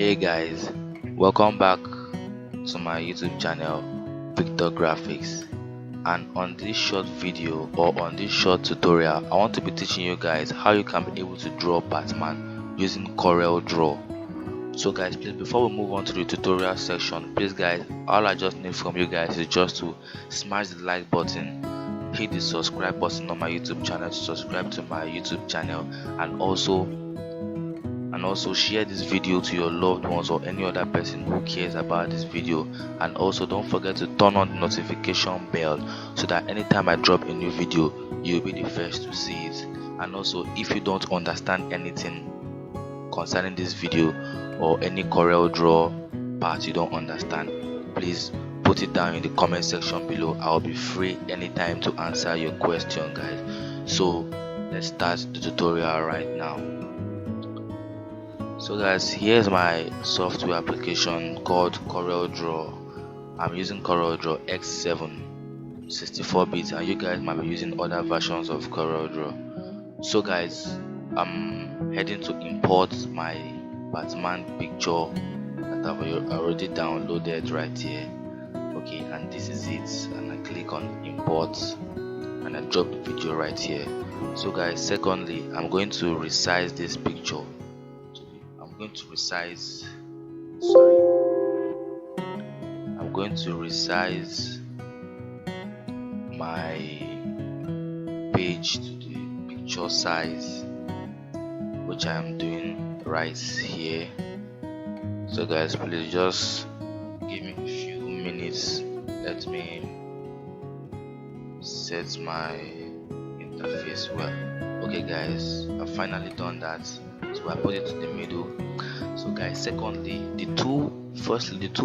Hey guys, welcome back to my YouTube channel Victor Graphics, and on this short video or on this short tutorial I want to be teaching you guys how you can be able to draw Batman using CorelDraw. So guys, please, before we move on to the tutorial section, please guys, all I just need from you guys is just to smash the like button, hit the subscribe button on my YouTube channel to subscribe to my YouTube channel, and also share this video to your loved ones or any other person who cares about this video. And also don't forget to turn on the notification bell so that anytime I drop a new video you'll be the first to see it. And also, if you don't understand anything concerning this video or any CorelDraw part you don't understand, please put it down in the comment section below. I'll be free anytime to answer your question, guys. So let's start the tutorial right now. So guys, here's my software application called CorelDraw. I'm using CorelDraw X7 64-bit, and you guys might be using other versions of CorelDraw. So guys, I'm heading to import my Batman picture that I've already downloaded right here. Okay, and this is it, and I click on import and I drop the video right here. So guys, secondly, I'm going to resize this picture. I'm going to resize my page to the picture size, which I am doing right here. So guys, please just give me a few minutes. Let me set my interface well. Okay guys, I've finally done that, so I put it to the middle. So guys, secondly, the tool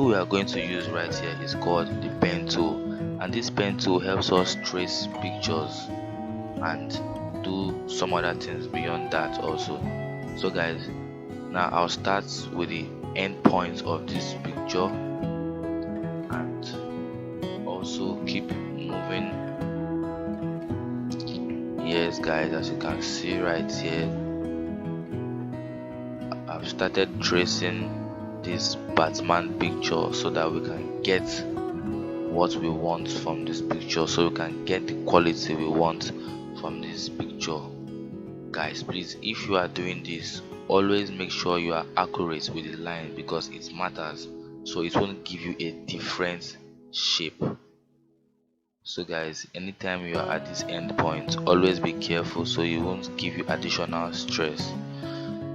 we are going to use right here is called the pen tool, and this pen tool helps us trace pictures and do some other things beyond that also. So guys, now I'll start with the end point of this picture and also keep moving. Yes guys, as you can see right here, I've started tracing this Batman picture so that we can get what we want from this picture, so we can get the quality we want from this picture. Guys, please, if you are doing this, always make sure you are accurate with the line, because it matters, so it won't give you a different shape. So guys, anytime you are at this end point, always be careful so it won't give you additional stress.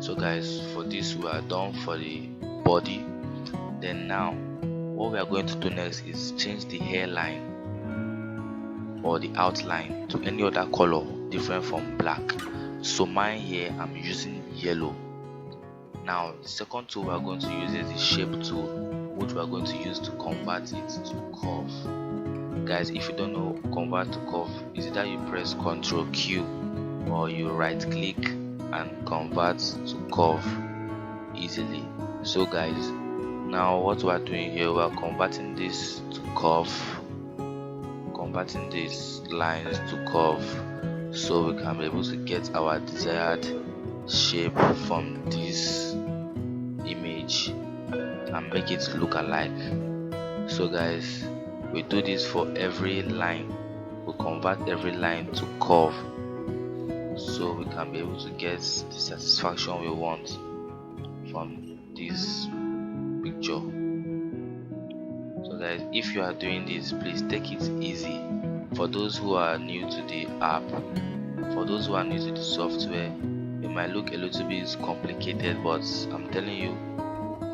So guys, for this we are done for the body. Then now what we are going to do next is change the hairline or the outline to any other color different from black. So mine here, I'm using yellow. Now the second tool we are going to use is the shape tool, which we are going to use to convert it to curve. Guys, if you don't know convert to curve, is either you press Ctrl Q or you right click and convert to curve easily. So guys, now what we are doing here, we are converting this to curve, converting these lines to curve, so we can be able to get our desired shape from this image and make it look alike. So guys, we do this for every line. We convert every line to curve, so we can be able to get the satisfaction we want from this picture. So guys, if you are doing this, please take it easy. For those who are new to the app, for those who are new to the software, it might look a little bit complicated, but I'm telling you,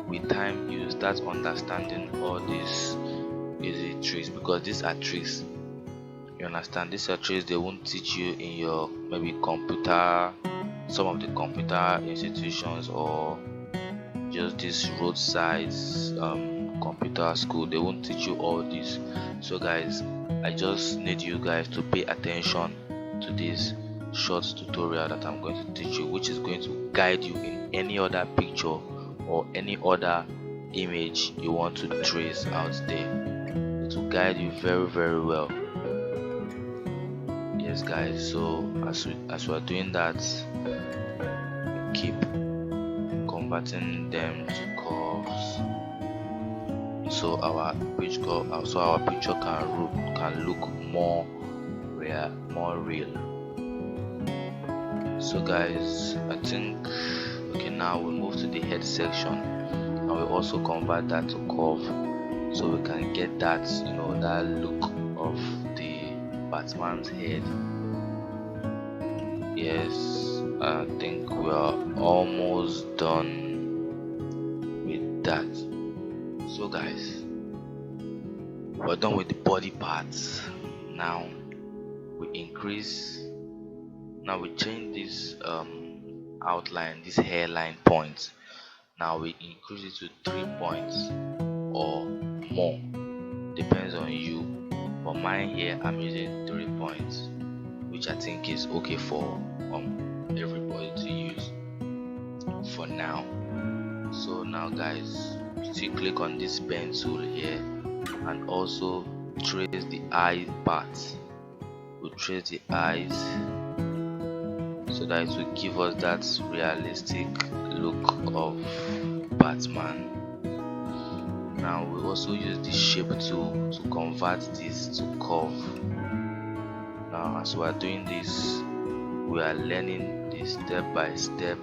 with time you start understanding all these easy tricks, because these are tricks. You understand, these are tricks they won't teach you in your maybe computer, some of the computer institutions, or just this roadside computer school. They won't teach you all this. So guys, I just need you guys to pay attention to this short tutorial that I'm going to teach you, which is going to guide you in any other picture or any other image you want to trace out there. It will guide you very well. Yes guys, so as we are doing that, keep converting them to curves, so our picture can look more real. So guys, I think okay, now we move to the head section and we also convert that to curve, so we can get that, that look of the Batman's head. Yes, I think we are almost done with that. So guys, we're done with the body parts. Now we change this outline, this hairline point. Now we increase it to 3 points or more, depends on you. For mine here, I'm using 3 points, which I think is okay for everybody to use for now. So now guys, still click on this pen tool here and also trace the eye part. We'll trace the eyes so that it will give us that realistic look of Batman. Now we also use the shape tool to convert this to curve. Now as we are doing this, we are learning the step by step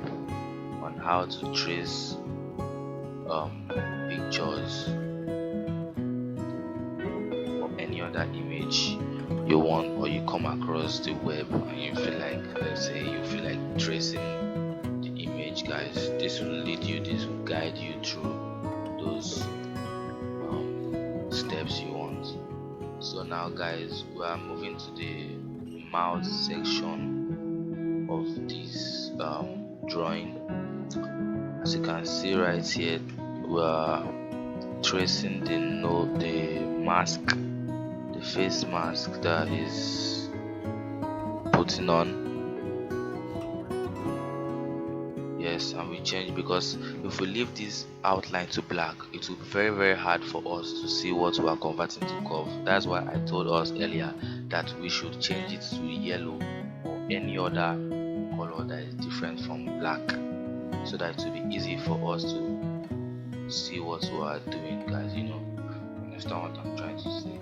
on how to trace pictures or any other image you want, or you come across the web and you feel like, let's say you feel like tracing the image, guys. This will guide you through those steps you want. So now guys, we are moving to the mouth section of this drawing. As you can see right here, we are tracing the mask, the face mask that is putting on. Yes, and we change, because if we leave this outline to black, it will be very hard for us to see what we are converting to curve. That's why I told us earlier that we should change it to yellow or any other color that is different from black, so that it will be easy for us to see what we are doing, guys. Understand what I'm trying to say?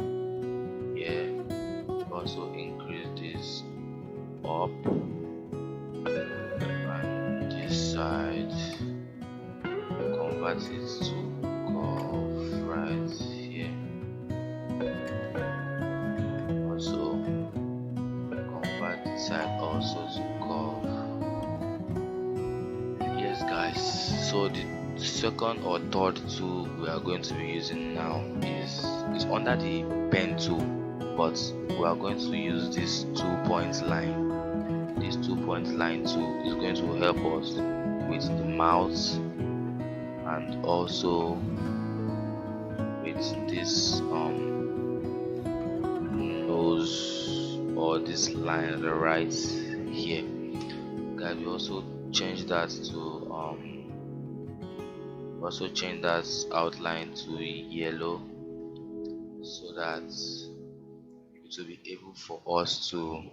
Yeah. Also increase this up and this side, convert it to curve right here. Also convert this side also to curve. Yes guys, so the second or third tool we are going to be using now is under the pen tool, but we are going to use this 2-point line. This 2-point line tool is going to help us with the mouth and also with this nose, or this line right here, guys. We also change that outline to yellow, so that it will be able for us to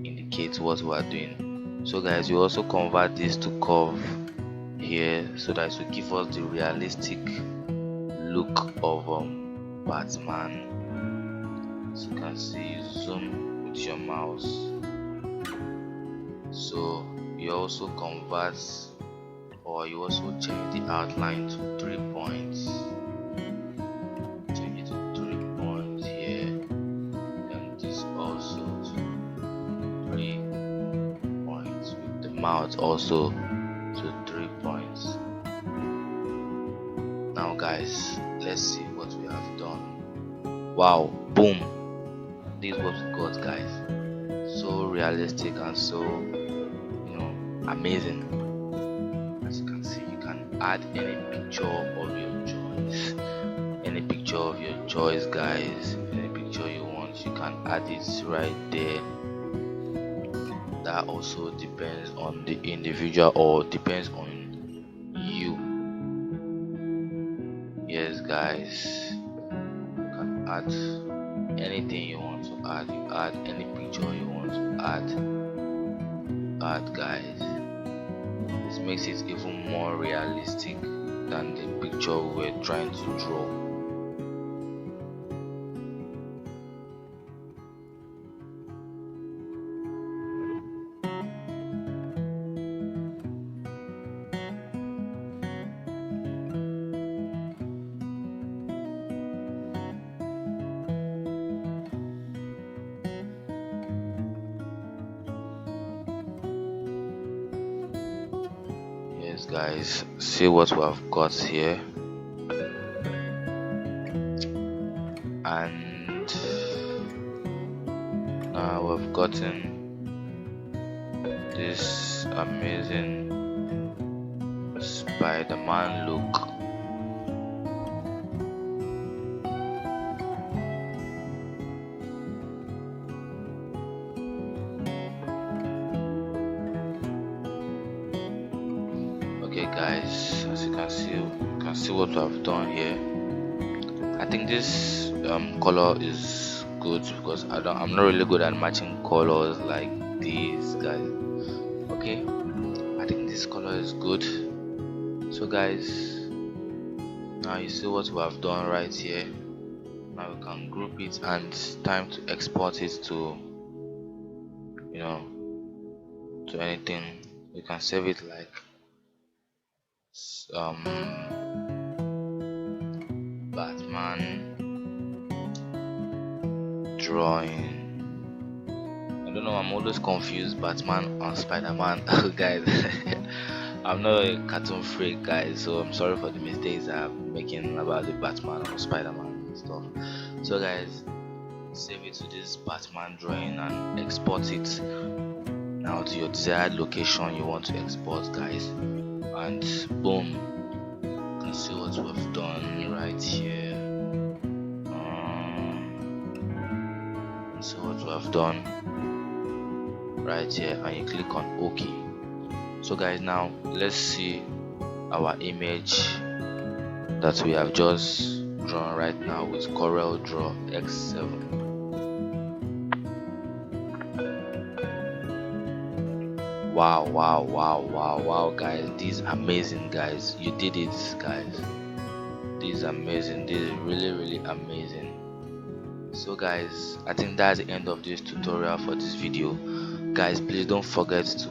indicate what we are doing. So guys, you also convert this to curve here, so that it will give us the realistic look of Batman. As you can see, zoom with your mouse. So you also convert, or you also change the outline to 3 points. Change it to 3 points here, and this also to 3 points, with the mouth also to 3 points. Now guys, let's see what we have done. Wow, boom, this is what we got, guys. So realistic and so amazing. As you can see, you can add any picture of your choice, guys. Any picture you want, you can add it right there. That also depends on the individual, or depends on you. Yes guys, you can add anything you want to add. You add any picture you want to add. that, guys. This makes it even more realistic than the picture we're trying to draw. Yes, guys, see what we have got here. And now we've gotten this amazing Spider-Man look. Okay, guys, as you can see what I've done here. I think this color is good because I'm not really good at matching colors like these, guys. Okay, I think this color is good. So, guys, now you see what we have done right here. Now we can group it, and it's time to export it to, to anything. You can save it like Batman drawing. I don't know, I'm always confused Batman and Spider-Man. Guys, I'm not a cartoon freak, guys, so I'm sorry for the mistakes I'm making about the Batman or Spider-Man and stuff. So, guys, save it to this Batman drawing and export it now to your desired location you want to export, guys. And boom, you can see what we've done right here. So what we have done right here, and you click on OK. So, guys, now let's see our image that we have just drawn right now with CorelDraw X7. Wow, guys, this is amazing, guys. You did it, guys. This is amazing. This is really amazing. So, guys, I think that's the end of this tutorial for this video. Guys, please don't forget to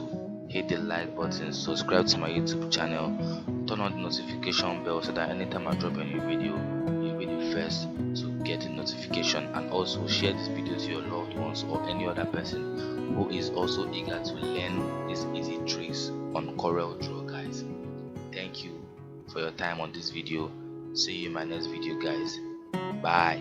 hit the like button, subscribe to my YouTube channel, turn on the notification bell so that anytime I drop a new video, you'll be the first to get a notification. And also share this video to your loved ones or any other person who is also eager to learn these easy tricks on CorelDraw, guys. Thank you for your time on this video. See you in my next video, guys. Bye.